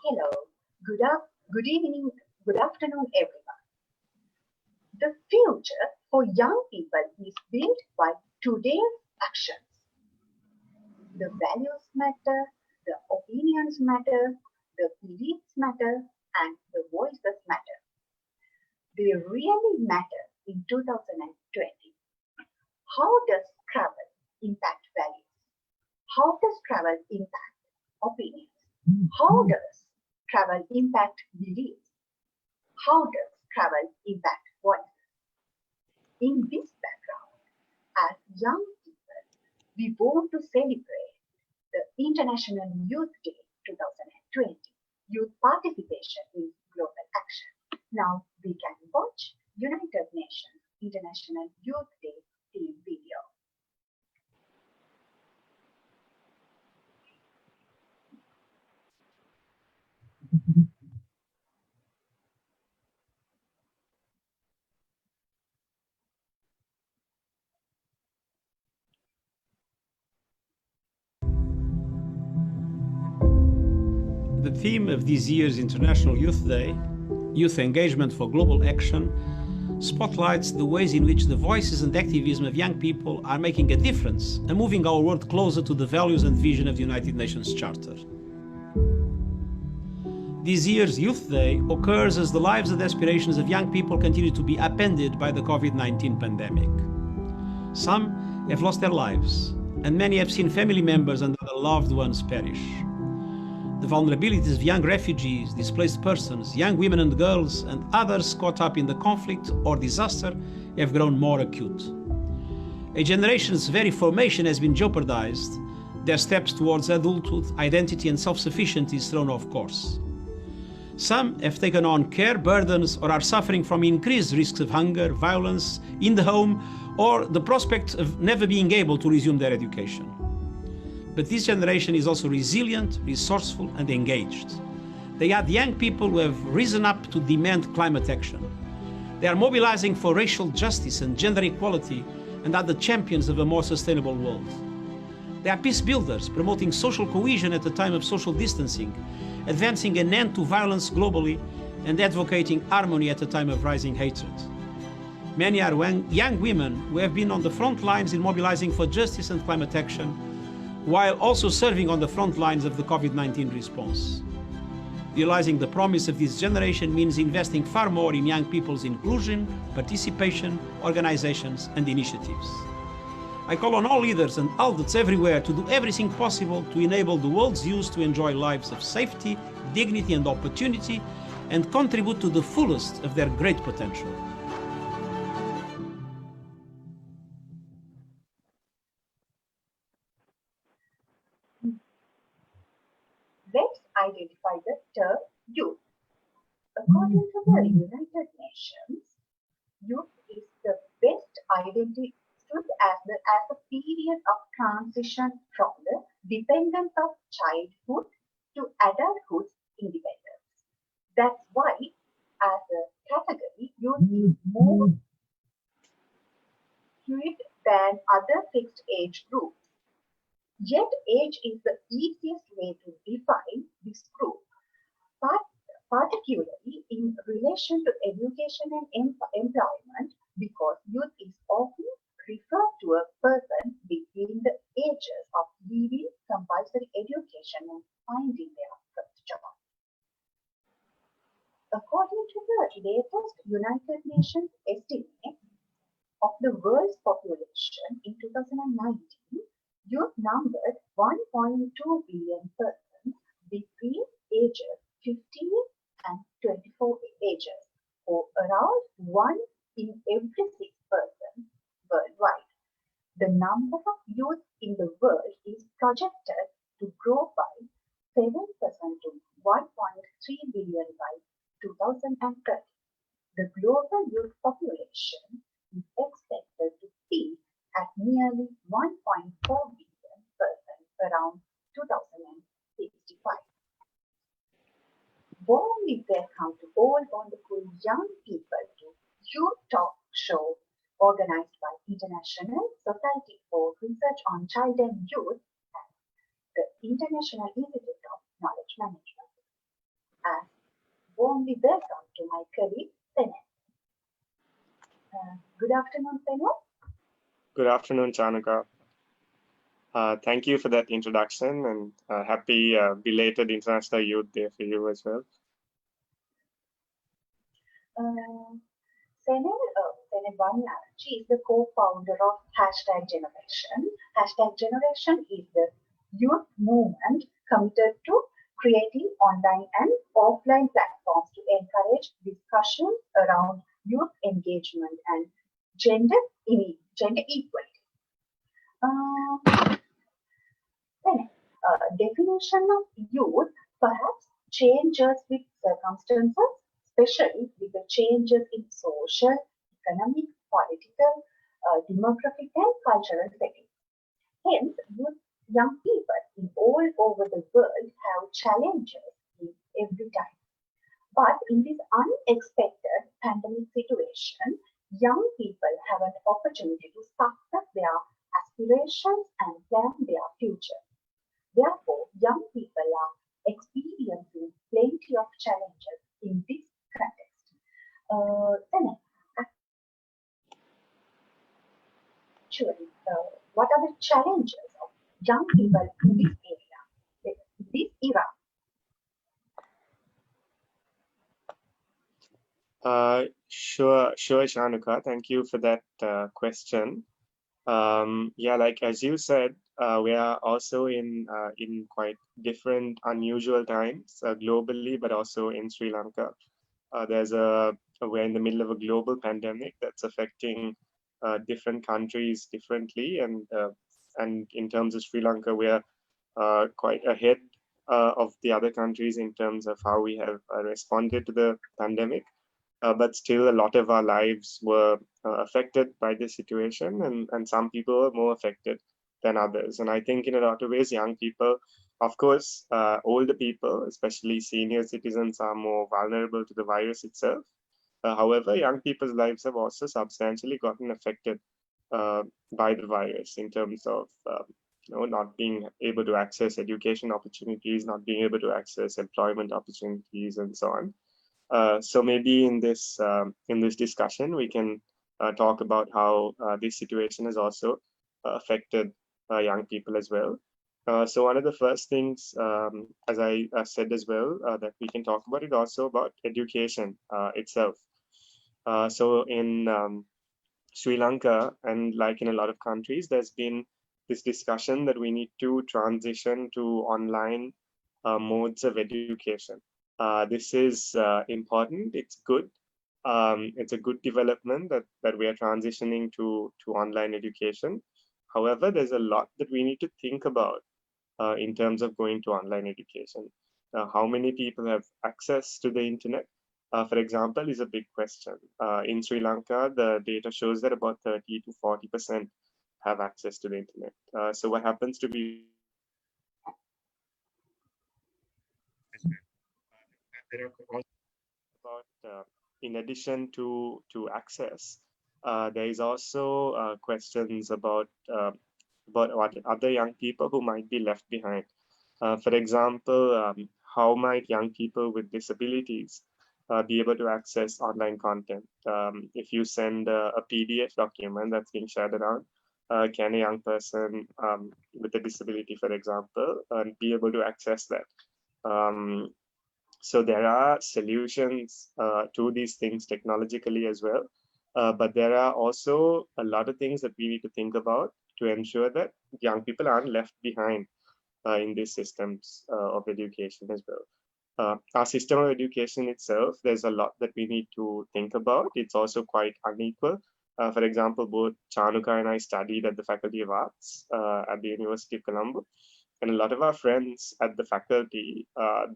Hello, good evening, good afternoon, everyone. The future for young people is built by today's actions. The values matter, the opinions matter, the beliefs matter, and the voices matter. They really matter in 2020. How does travel impact values? How does travel impact opinions? How does travel impact beliefs? How does travel impact voices? In this background, as young people, we want to celebrate the International Youth Day 2020, youth participation in global action. Now we can watch United Nations International Youth Day theme video. The theme of this year's International Youth Day, Youth Engagement for Global Action, spotlights the ways in which the voices and activism of young people are making a difference and moving our world closer to the values and vision of the United Nations Charter. This year's Youth Day occurs as the lives and aspirations of young people continue to be upended by the COVID-19 pandemic. Some have lost their lives, and many have seen family members and other loved ones perish. The vulnerabilities of young refugees, displaced persons, young women and girls, and others caught up in the conflict or disaster have grown more acute. A generation's very formation has been jeopardized, their steps towards adulthood, identity and self-sufficiency is thrown off course. Some have taken on care burdens or are suffering from increased risks of hunger, violence in the home, or the prospect of never being able to resume their education. But this generation is also resilient, resourceful and engaged. They are the young people who have risen up to demand climate action. They are mobilizing for racial justice and gender equality and are the champions of a more sustainable world. They are peace builders, promoting social cohesion at a time of social distancing, advancing an end to violence globally and advocating harmony at a time of rising hatred. Many are young women who have been on the front lines in mobilizing for justice and climate action, while also serving on the front lines of the COVID-19 response. Realizing the promise of this generation means investing far more in young people's inclusion, participation, organizations and initiatives. I call on all leaders and adults everywhere to do everything possible to enable the world's youth to enjoy lives of safety, dignity and opportunity and contribute to the fullest of their great potential. Let's identify the term youth. According to the United Nations, youth is the best identified as a period of transition from the dependence of childhood to adulthood independence. That's why, as a category, youth is more fluid than other fixed age groups. Yet age is the easiest way to define this group, particularly in relation to education and employment, because youth is often referred to a person between the ages of leaving compulsory education and finding their first job. According to the latest United Nations estimate of the world's population in 2019, youth numbered 1.2 billion persons between ages 15 and 24 ages, or around 1 in every 6 persons worldwide. The number of youth in the world is projected to grow by 7% to 1.3 billion by 2030. The global youth population is expected to peak at nearly 1.4 billion persons around 2065. Warm welcome to all wonderful young people to Youth Talk Show organized by International Society for Research on Child and Youth and the International Institute of Knowledge Management. warmly welcome to my colleague, Senel. Good afternoon, Senel. Good afternoon, Chanaka. Thank you for that introduction, and happy belated International Youth Day for you as well. Senel Vanyachi is the co-founder of #Generation. #Generation is the youth movement committed to creating online and offline platforms to encourage discussions around youth engagement and gender equality. Definition of youth perhaps changes with circumstances, especially with the changes in social, economic, political, demographic, and cultural settings. Hence, young people in all over the world have challenges in every time. But in this unexpected pandemic situation, young people have an opportunity to success their aspirations and plan their future. Therefore, young people are experiencing plenty of challenges in this context. Then, actually, what are the challenges of young people in this area, this era? Sure, Shanuka. Thank you for that question. Yeah, like as you said, we are also in quite different, unusual times globally, but also in Sri Lanka. We're in the middle of a global pandemic that's affecting different countries differently, and in terms of Sri Lanka, we are quite ahead of the other countries in terms of how we have responded to the pandemic. But still, a lot of our lives were affected by this situation, and some people were more affected than others. And I think in a lot of ways, young people, of course, older people, especially senior citizens, are more vulnerable to the virus itself. However, young people's lives have also substantially gotten affected by the virus in terms of not being able to access education opportunities, not being able to access employment opportunities, and so on. So maybe in this discussion, we can talk about how this situation has also affected young people as well. So one of the first things, as I said as well, that we can talk about is also about education itself. So in Sri Lanka, and like in a lot of countries, there's been this discussion that we need to transition to online modes of education. This is important. It's good. It's a good development that we are transitioning to online education. However, there's a lot that we need to think about in terms of going to online education. How many people have access to the internet? For example, is a big question. In Sri Lanka, the data shows that about 30 to 40% have access to the internet. So what happens to be about in addition to access, there is also questions about what other young people who might be left behind. For example, how might young people with disabilities be able to access online content? If you send a PDF document that's being shared around, can a young person with a disability, for example, be able to access that? So there are solutions to these things technologically as well, but there are also a lot of things that we need to think about to ensure that young people aren't left behind in these systems of education as well. Our system of education itself, there's a lot that we need to think about. It's also quite unequal. For example, both Chanuka and I studied at the Faculty of Arts at the University of Colombo. And a lot of our friends at the faculty,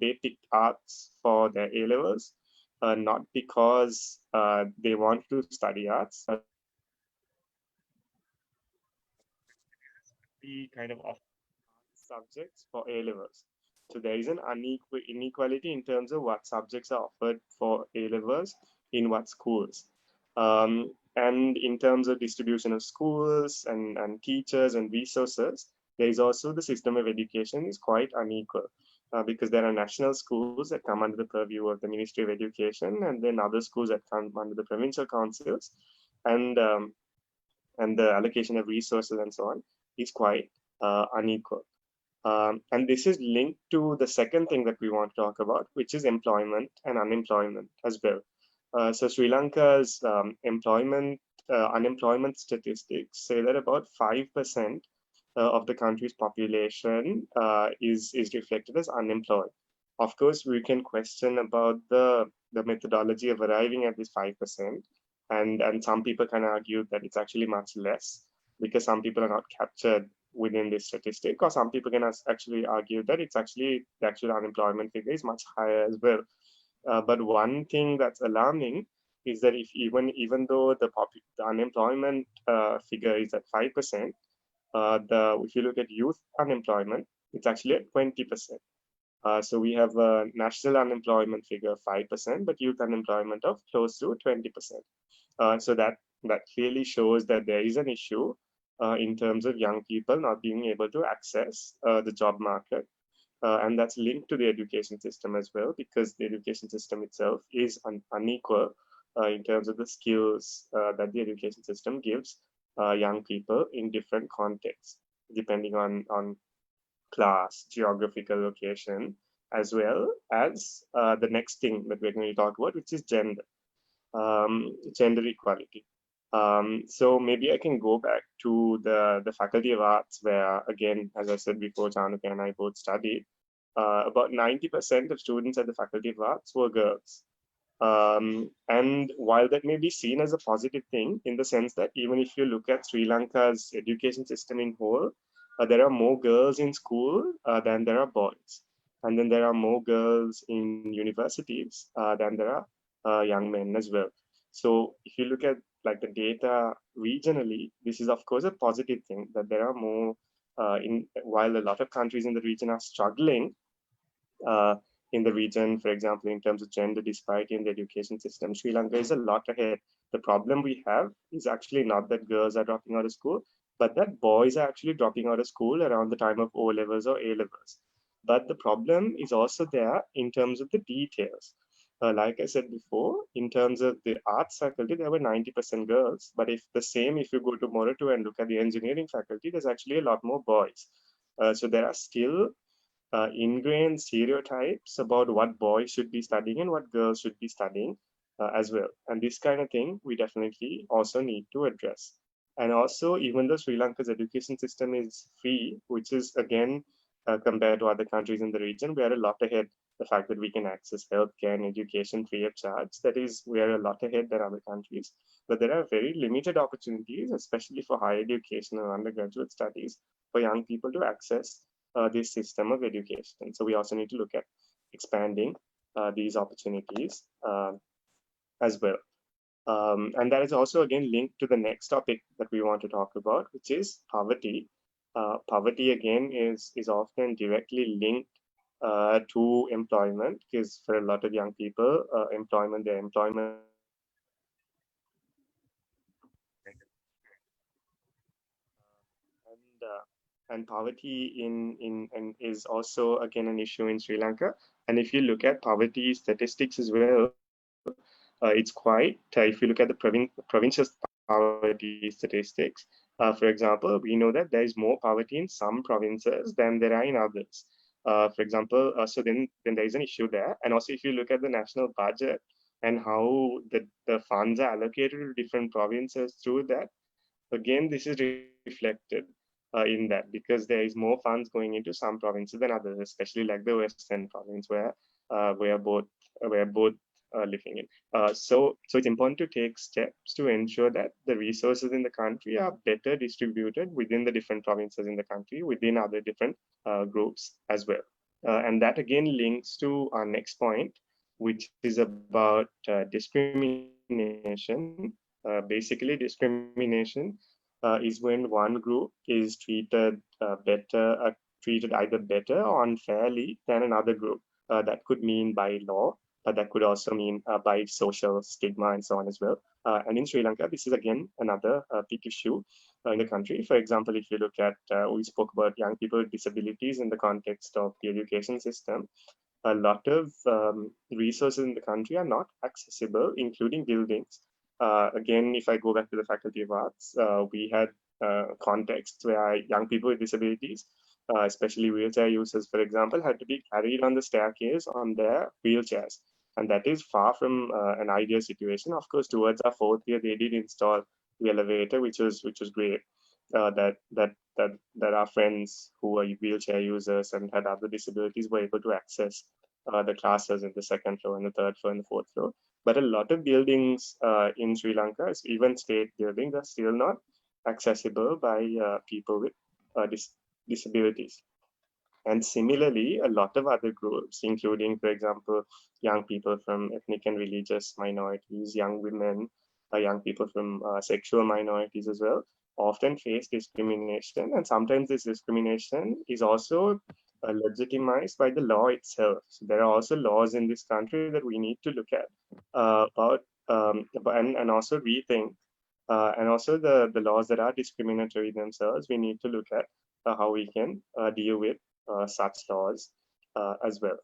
they picked arts for their A-levels, not because they want to study arts. We kind of offer subjects for A-levels. So there is an inequality in terms of what subjects are offered for A-levels in what schools. And in terms of distribution of schools and teachers and resources, there is also the system of education is quite unequal. because there are national schools that come under the purview of the Ministry of Education, and then other schools that come under the provincial councils, and um, and the allocation of resources and so on is quite unequal. And this is linked to the second thing that we want to talk about, which is employment and unemployment as well. So Sri Lanka's unemployment statistics say that about 5% of the country's population is reflected as unemployed. Of course, we can question about the methodology of arriving at this 5%, and some people can argue that it's actually much less because some people are not captured within this statistic, or some people can actually argue that it's actually the actual unemployment figure is much higher as well. But one thing that's alarming is that if even though the unemployment figure is at 5%, if you look at youth unemployment, it's actually at 20%. So we have a national unemployment figure of 5%, but youth unemployment of close to 20%. So that clearly shows that there is an issue in terms of young people not being able to access the job market. And that's linked to the education system as well, because the education system itself is unequal in terms of the skills that the education system gives young people in different contexts, depending on class, geographical location, as well as the next thing that we're going to talk about, which is gender equality. So maybe I can go back to the Faculty of Arts, where, again, as I said before, Chanukya and I both studied. About 90% of students at the Faculty of Arts were girls. And while that may be seen as a positive thing, in the sense that even if you look at Sri Lanka's education system in whole, there are more girls in school than there are boys. And then there are more girls in universities than there are young men as well. So if you look at like the data regionally, this is of course a positive thing, that there are more while a lot of countries in the region are struggling in the region, for example, in terms of gender disparity in the education system, Sri Lanka is a lot ahead. The problem we have is actually not that girls are dropping out of school, but that boys are actually dropping out of school around the time of O levels or A levels. But the problem is also there in terms of the details. Like I said before, in terms of the arts faculty, there were 90% girls. But if you go to Morato and look at the engineering faculty, there's actually a lot more boys. So there are still ingrained stereotypes about what boys should be studying and what girls should be studying as well. And this kind of thing we definitely also need to address. And also, even though Sri Lanka's education system is free, which is again, compared to other countries in the region, we are a lot ahead. The fact that we can access healthcare and education free of charge, that is, we are a lot ahead than other countries. But there are very limited opportunities, especially for higher education and undergraduate studies, for young people to access this system of education. So we also need to look at expanding these opportunities as well. And that is also again linked to the next topic that we want to talk about, which is poverty. Poverty again is often directly linked to employment, because for a lot of young people, their employment and poverty is also again an issue in Sri Lanka. And if you look at poverty statistics as well, it's quite, if you look at the provincial poverty statistics, for example, we know that there is more poverty in some provinces than there are in others. For example, so then there is an issue there. And also if you look at the national budget and how the funds are allocated to different provinces through that, again, this is reflected in that, because there is more funds going into some provinces than others, especially like the Western province where we're both living in. So it's important to take steps to ensure that the resources in the country are better distributed within the different provinces in the country, within other different groups as well. And that again links to our next point, which is about discrimination. Basically, discrimination is when one group is treated either better or unfairly than another group. That could mean by law, that could also mean by social stigma and so on as well. And in Sri Lanka, this is again another big issue in the country. For example, if you look at, we spoke about young people with disabilities in the context of the education system. A lot of resources in the country are not accessible, including buildings. Again, if I go back to the Faculty of Arts, we had contexts where young people with disabilities, especially wheelchair users, for example, had to be carried on the staircase on their wheelchairs. And that is far from an ideal situation. Of course, towards our fourth year, they did install the elevator, which was great. That our friends who were wheelchair users and had other disabilities were able to access the classes in the second floor and the third floor and the fourth floor. But a lot of buildings in Sri Lanka, even state buildings, are still not accessible by people with disabilities. And similarly, a lot of other groups, including, for example, young people from ethnic and religious minorities, young women, young people from sexual minorities as well, often face discrimination. And sometimes this discrimination is also legitimized by the law itself. So there are also laws in this country that we need to look at and also rethink. And also the laws that are discriminatory themselves, we need to look at how we can deal with such laws as well.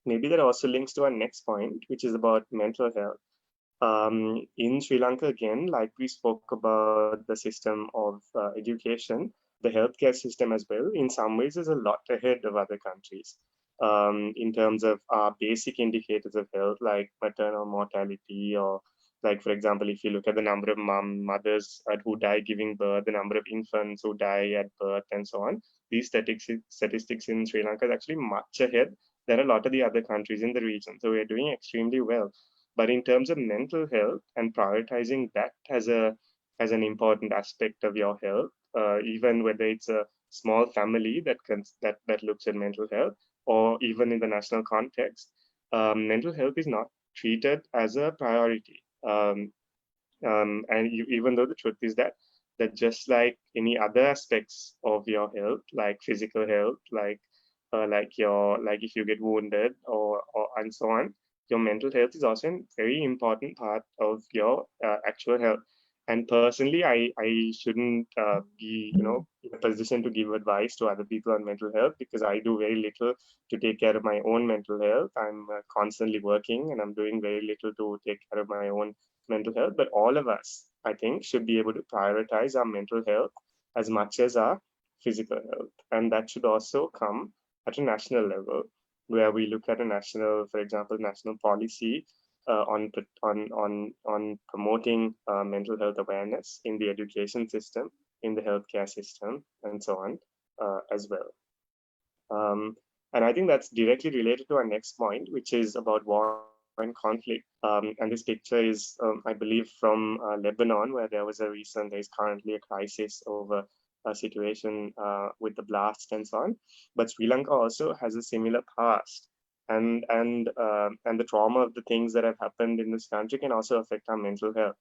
Maybe that also links to our next point, which is about mental health. In Sri Lanka, again, like we spoke about the system of education, the healthcare system as well, in some ways is a lot ahead of other countries in terms of our basic indicators of health, like maternal mortality, or like, for example, if you look at the number of mothers who die giving birth, the number of infants who die at birth, and so on, these statistics in Sri Lanka is actually much ahead than a lot of the other countries in the region. So we're doing extremely well. But in terms of mental health and prioritizing that as an important aspect of your health, even whether it's a small family that looks at mental health, or even in the national context, mental health is not treated as a priority. Even though the truth is that just like any other aspects of your health, like physical health, like if you get wounded or and so on, your mental health is also a very important part of your actual health. And personally, I shouldn't be in a position to give advice to other people on mental health, because I do very little to take care of my own mental health. I'm constantly working, and I'm doing very little to take care of my own mental health. But all of us, I think, should be able to prioritize our mental health as much as our physical health, and that should also come at a national level, where we look at a national, for example, national policy on promoting mental health awareness in the education system, in the healthcare system, and so on as well. And I think that's directly related to our next point, which is about war and conflict. And this picture is, I believe, from Lebanon, where there's currently a crisis over a situation with the blast and so on. But Sri Lanka also has a similar past, and the trauma of the things that have happened in this country can also affect our mental health,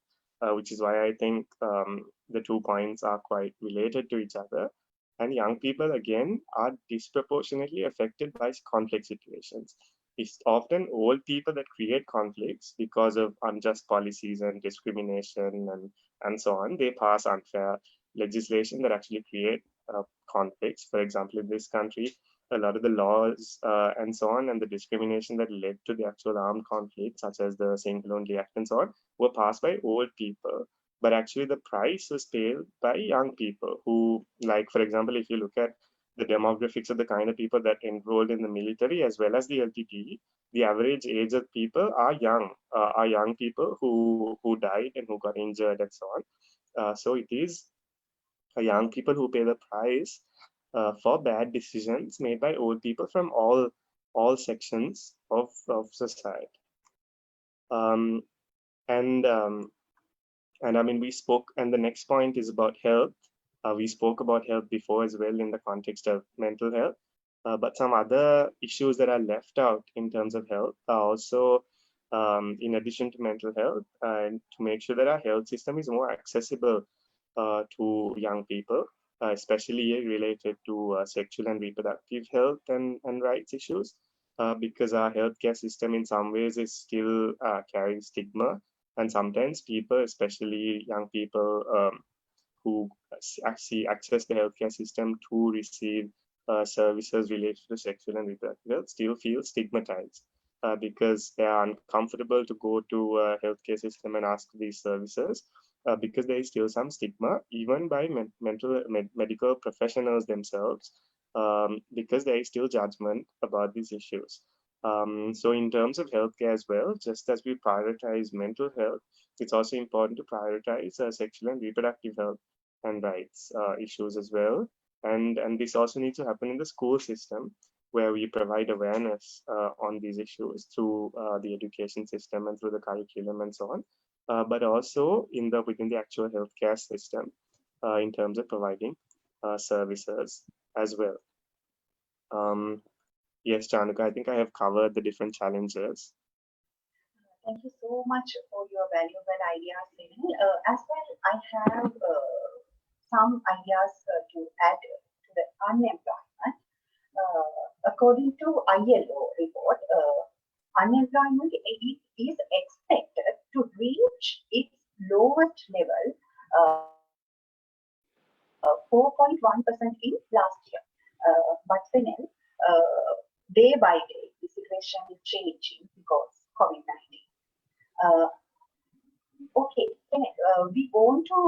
which is why I think the 2 points are quite related to each other. And young people, again, are disproportionately affected by conflict situations. It's often old people that create conflicts because of unjust policies and discrimination and so on. They pass unfair legislation that actually create conflicts. For example, in this country, a lot of the laws and so on, and the discrimination that led to the actual armed conflict, such as the Single-Only Act and so on, were passed by old people. But actually the price was paid by young people who, like, for example, if you look at the demographics of the kind of people that enrolled in the military as well as the LTTE, the average age of people are young people who died and who got injured and so on. So it is young people who pay the price for bad decisions made by old people from all sections of society. And I mean, we spoke, and the next point is about health. We spoke about health before as well in the context of mental health. But some other issues that are left out in terms of health are also, in addition to mental health, and to make sure that our health system is more accessible to young people, especially related to sexual and reproductive health and rights issues. because our healthcare system in some ways is still carrying stigma. And sometimes people, especially young people who actually access the healthcare system to receive services related to sexual and reproductive health, still feel stigmatized because they are uncomfortable to go to a healthcare system and ask these services because there is still some stigma, even by medical professionals themselves, because there is still judgment about these issues. So in terms of healthcare as well, just as we prioritize mental health, it's also important to prioritize sexual and reproductive health and rights issues as well. And this also needs to happen in the school system, where we provide awareness on these issues through the education system and through the curriculum and so on, but also within the actual healthcare system in terms of providing services as well. Yes, Chanuka, I think I have covered the different challenges. Thank you so much for your valuable ideas, Sunil. As well, I have some ideas to add to the unemployment. According to ILO report, unemployment is expected to reach its lowest level, 4.1% in last year. But Sunil, day by day, the situation is changing because COVID-19. Okay, we want to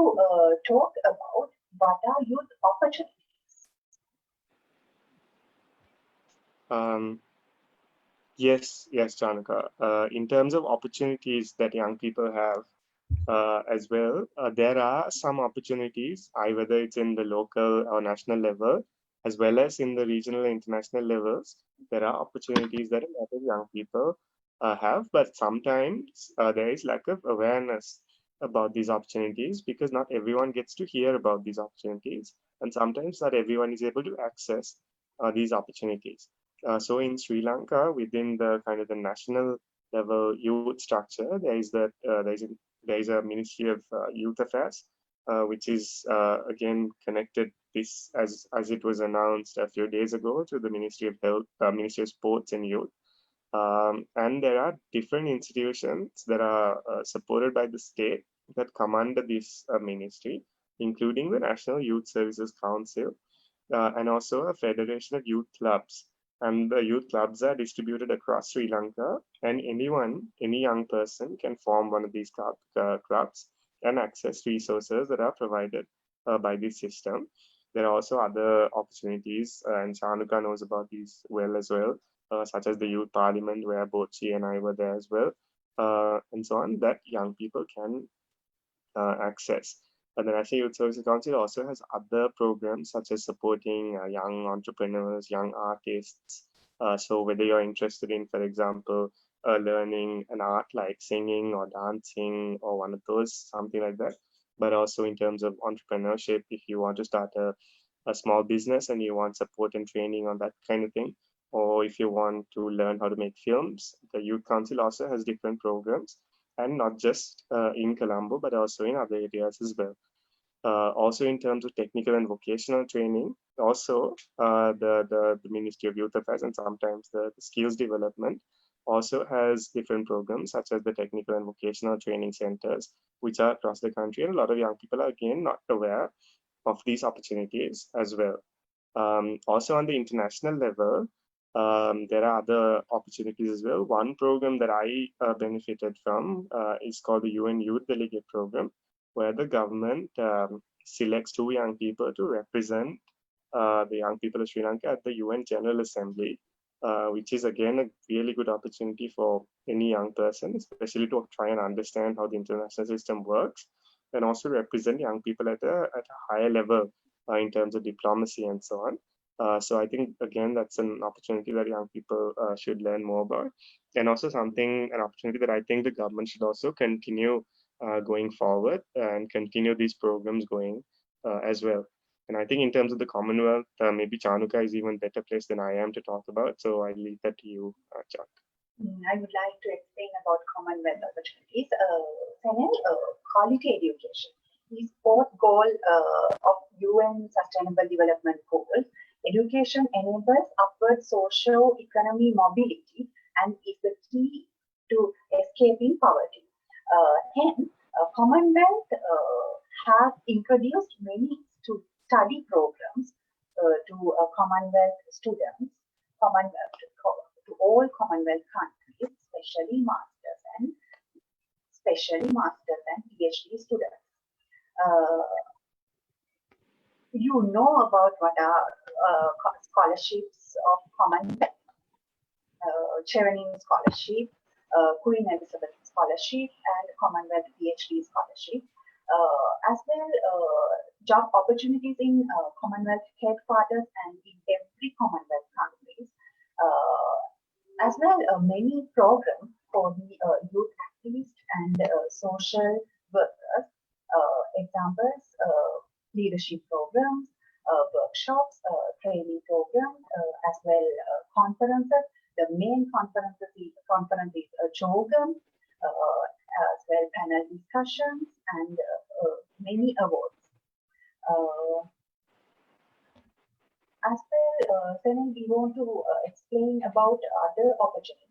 talk about what are youth opportunities. Yes, Chanuka. In terms of opportunities that young people have as well, there are some opportunities, whether it's in the local or national level, as well as in the regional and international levels. There are opportunities that a lot of young people have, but sometimes there is lack of awareness about these opportunities because not everyone gets to hear about these opportunities, and sometimes not everyone is able to access these opportunities. So in Sri Lanka, within the kind of the national level youth structure, there is a Ministry of Youth Affairs, which is again connected this as it was announced a few days ago to the Ministry of Health, Ministry of Sports and Youth. And there are different institutions that are supported by the state that come under this ministry, including the National Youth Services Council and also a federation of youth clubs. And the youth clubs are distributed across Sri Lanka, and any young person can form one of these clubs and access resources that are provided by this system. There are also other opportunities, and Chanuka knows about these well as well, such as the Youth Parliament, where both she and I were there as well, and so on, that young people can access. The National Youth Services Council also has other programs such as supporting young entrepreneurs, young artists. So whether you're interested in, for example, learning an art like singing or dancing or one of those, something like that, but also in terms of entrepreneurship, if you want to start a small business and you want support and training on that kind of thing, or if you want to learn how to make films, the Youth Council also has different programs, and not just in Colombo, but also in other areas as well. Also in terms of technical and vocational training, also the Ministry of Youth Affairs and sometimes the skills development also has different programs such as the technical and vocational training centers, which are across the country. And a lot of young people are again not aware of these opportunities as well. Also on the international level, there are other opportunities as well. One program that I benefited from is called the UN Youth Delegate Program, where the government selects 2 young people to represent the young people of Sri Lanka at the UN General Assembly, which is again a really good opportunity for any young person, especially to try and understand how the international system works, and also represent young people at a higher level in terms of diplomacy and so on. So I think, again, that's an opportunity that young people should learn more about. And also an opportunity that I think the government should also continue going forward and continue these programs going as well. And I think in terms of the Commonwealth, maybe Chanuka is even better placed than I am to talk about. So I leave that to you, Chuck. I would like to explain about Commonwealth opportunities. Second, quality education is fourth goal of UN Sustainable Development Goals. Education enables up upward socio-economic mobility and is the key to escaping poverty. Hence, Commonwealth have introduced many study programs to Commonwealth students, Commonwealth to all Commonwealth countries, especially masters and PhD students. You know about what are scholarships of Commonwealth, Chevening Scholarship, Queen Elizabeth Scholarship, and Commonwealth PhD Scholarship. As well, job opportunities in Commonwealth headquarters and in every Commonwealth countries. As well, many programs for the youth activists and social workers. Examples, leadership programs, workshops, training programs, as well conferences. The main conference is Chogam, as well panel discussions and many awards. As well, Senel, we want to explain about other opportunities.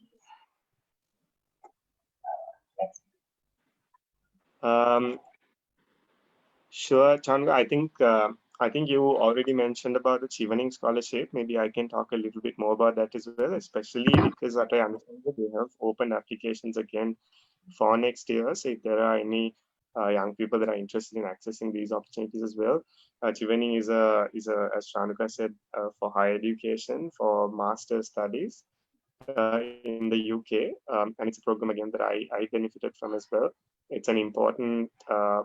Sure, Chandra. I think you already mentioned about the Chevening scholarship. Maybe I can talk a little bit more about that as well, especially because what I understand that they have opened applications again for next year. So if there are any young people that are interested in accessing these opportunities as well, Chevening is as Shanuka said, for higher education for master's studies in the UK, and it's a program again that I benefited from as well. It's an important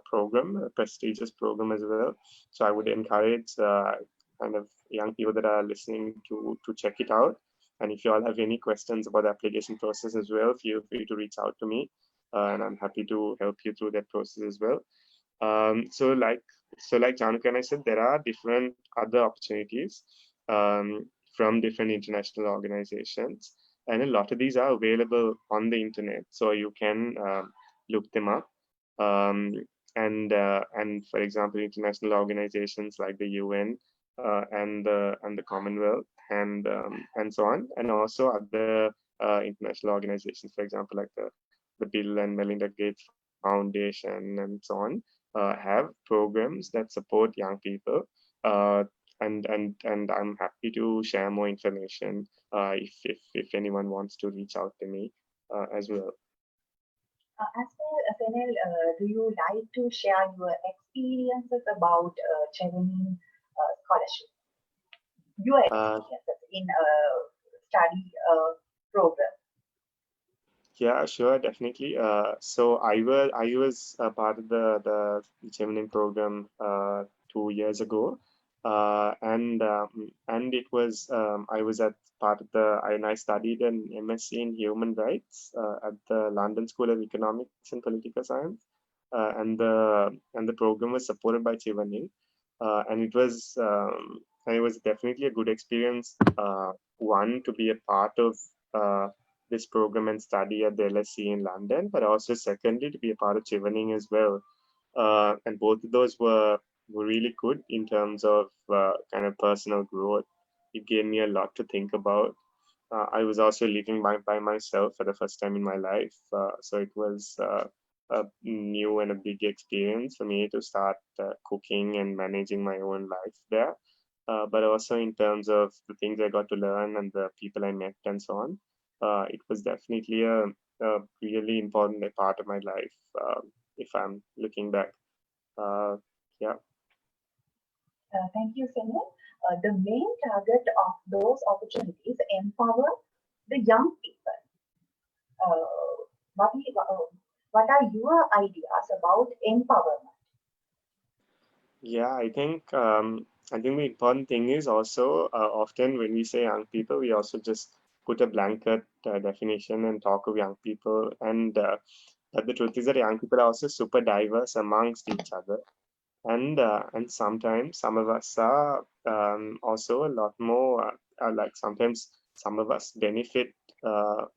program, a prestigious program as well. So I would encourage kind of young people that are listening to check it out. And if you all have any questions about the application process as well, feel free to reach out to me, and I'm happy to help you through that process as well. So like Chanuka and I said, there are different other opportunities from different international organizations, and a lot of these are available on the internet, so you can look them up. And for example, international organizations like the UN and the Commonwealth and so on, and also other international organizations, for example, like the Bill and Melinda Gates Foundation and so on, have programs that support young people. And I'm happy to share more information if anyone wants to reach out to me as well. As well, Senel, do you like to share your experiences about Chevening scholarship? Your experiences in study program. Yeah, sure, definitely. So I was a part of the Chevening program 2 years ago. And it was I was at part of I studied an MSc in Human Rights at the London School of Economics and Political Science, and the program was supported by Chevening, and it was definitely a good experience. One, to be a part of this program and study at the LSE in London, but also secondly to be a part of Chevening as well, and both of those were really good in terms of kind of personal growth. It gave me a lot to think about. I was also living by myself for the first time in my life, so it was a new and a big experience for me to start cooking and managing my own life there. But also in terms of the things I got to learn and the people I met and so on, it was definitely a really important part of my life if I'm looking back. Yeah. Thank you, Senel. The main target of those opportunities empower the young people. What are your ideas about empowerment? Yeah, I think the important thing is also often when we say young people, we also just put a blanket definition and talk of young people. But the truth is that young people are also super diverse amongst each other. And sometimes some of us are also a lot more like sometimes some of us benefit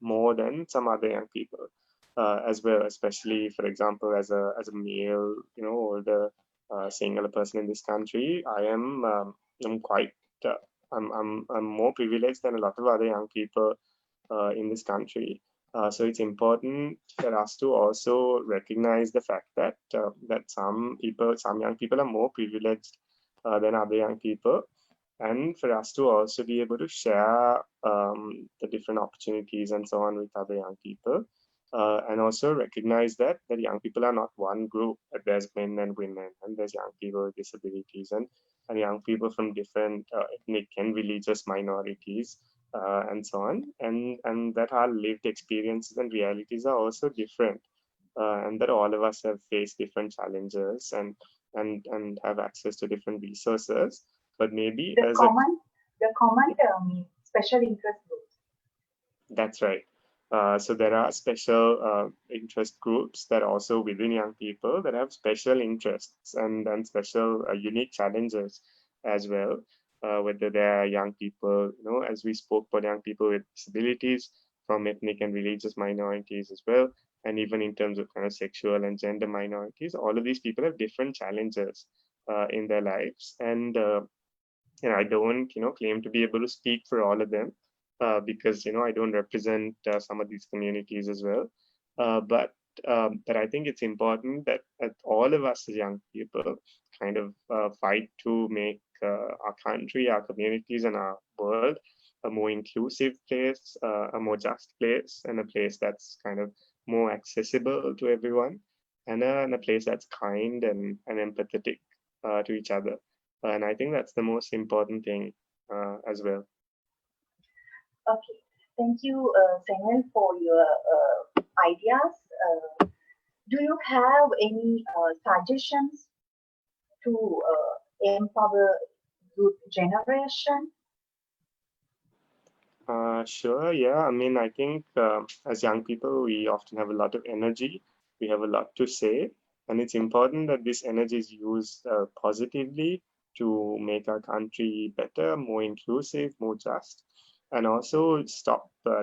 more than some other young people as well, especially for example as a male, you know, older single person in this country. I'm quite I'm more privileged than a lot of other young people in this country. So it's important for us to also recognize the fact that that some young people, are more privileged than other young people, and for us to also be able to share the different opportunities and so on with other young people, and also recognize that young people are not one group. That there's men and women, and there's young people with disabilities, and young people from different ethnic and religious minorities, and so on, and that our lived experiences and realities are also different, and that all of us have faced different challenges and have access to different resources. But maybe The as a common, the common term is special interest groups. That's right. So there are special interest groups that are also within young people that have special interests and special unique challenges as well. Whether they are young people, as we spoke about young people with disabilities, from ethnic and religious minorities as well, and even in terms of kind of sexual and gender minorities, all of these people have different challenges in their lives. And I don't, claim to be able to speak for all of them, because I don't represent some of these communities as well. But I think it's important that all of us as young people kind of fight to make our country, our communities, and our world a more inclusive place, a more just place, and a place that's kind of more accessible to everyone, and a place that's kind and empathetic to each other. And I think that's the most important thing as well. Okay, thank you, Senel, for your ideas. Do you have any suggestions to empower youth generation? Sure, yeah. I mean, I think as young people, we often have a lot of energy. We have a lot to say, and it's important that this energy is used positively to make our country better, more inclusive, more just, and also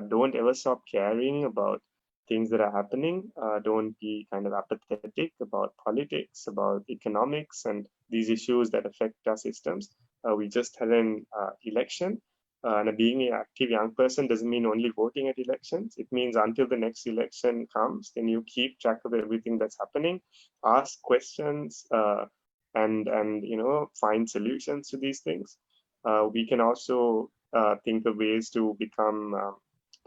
don't ever stop caring about things that are happening. Don't be kind of apathetic about politics, about economics, and these issues that affect our systems. We just had an election, and being an active young person doesn't mean only voting at elections. It means until the next election comes, then you keep track of everything that's happening, ask questions, and find solutions to these things. We can also think of ways to become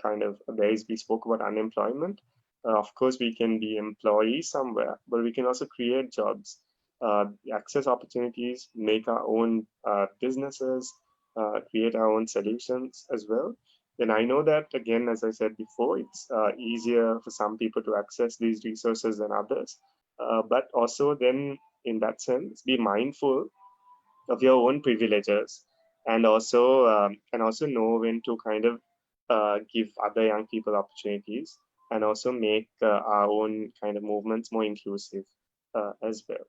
kind of ways we spoke about unemployment. Of course, we can be employees somewhere, but we can also create jobs, access opportunities, make our own businesses, create our own solutions as well. Then I know that, again, as I said before, it's easier for some people to access these resources than others. But also, then, in that sense, be mindful of your own privileges, and also know when to kind of give other young people opportunities, and also make our own kind of movements more inclusive as well.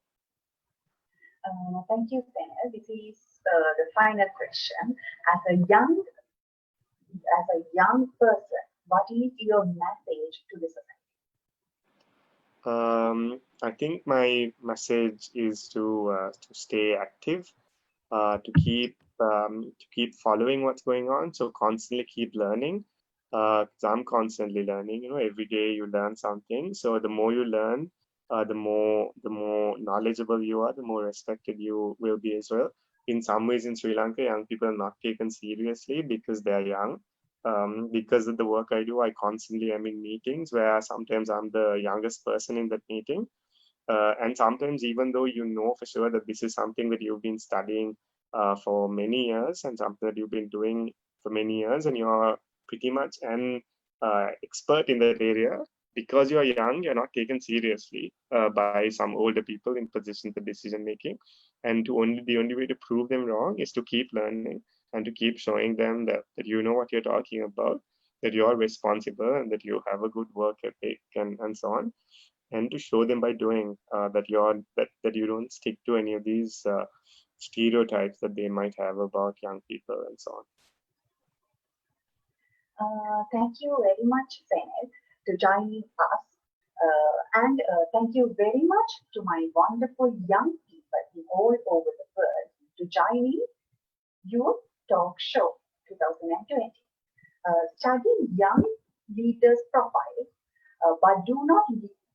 Thank you, Senel. This is the final question. As a young person, what is your message to the society? I think my message is to stay active, to keep following what's going on. So constantly keep learning. Because I'm constantly learning. Every day you learn something. So the more you learn, the more knowledgeable you are, the more respected you will be as well. In some ways, in Sri Lanka, young people are not taken seriously because they're young. Because of the work I do, I constantly am in meetings where sometimes I'm the youngest person in that meeting. And sometimes, even though you know for sure that this is something that you've been studying for many years, and something that you've been doing for many years, and you're pretty much an expert in that area, because you're young, you're not taken seriously by some older people in positions of decision making. And the only way to prove them wrong is to keep learning and to keep showing them that you know what you're talking about, that you're responsible, and that you have a good work ethic, and so on, and to show them by doing that you don't stick to any of these stereotypes that they might have about young people and so on. Thank you very much, Senel, to joining us. And thank you very much to my wonderful young people in all over the world to joining you Talk Show 2020. Study young leaders' profiles, but do not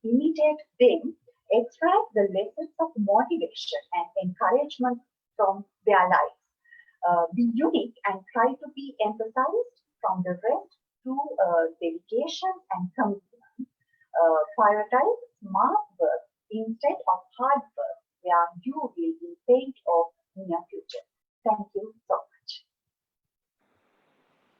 imitate them. Extract the lessons of motivation and encouragement from their lives. Be unique and try to be emphasized from the rest through dedication and commitment. Prioritize smart work instead of hard work, where you will be paid off in your future. Thank you so much.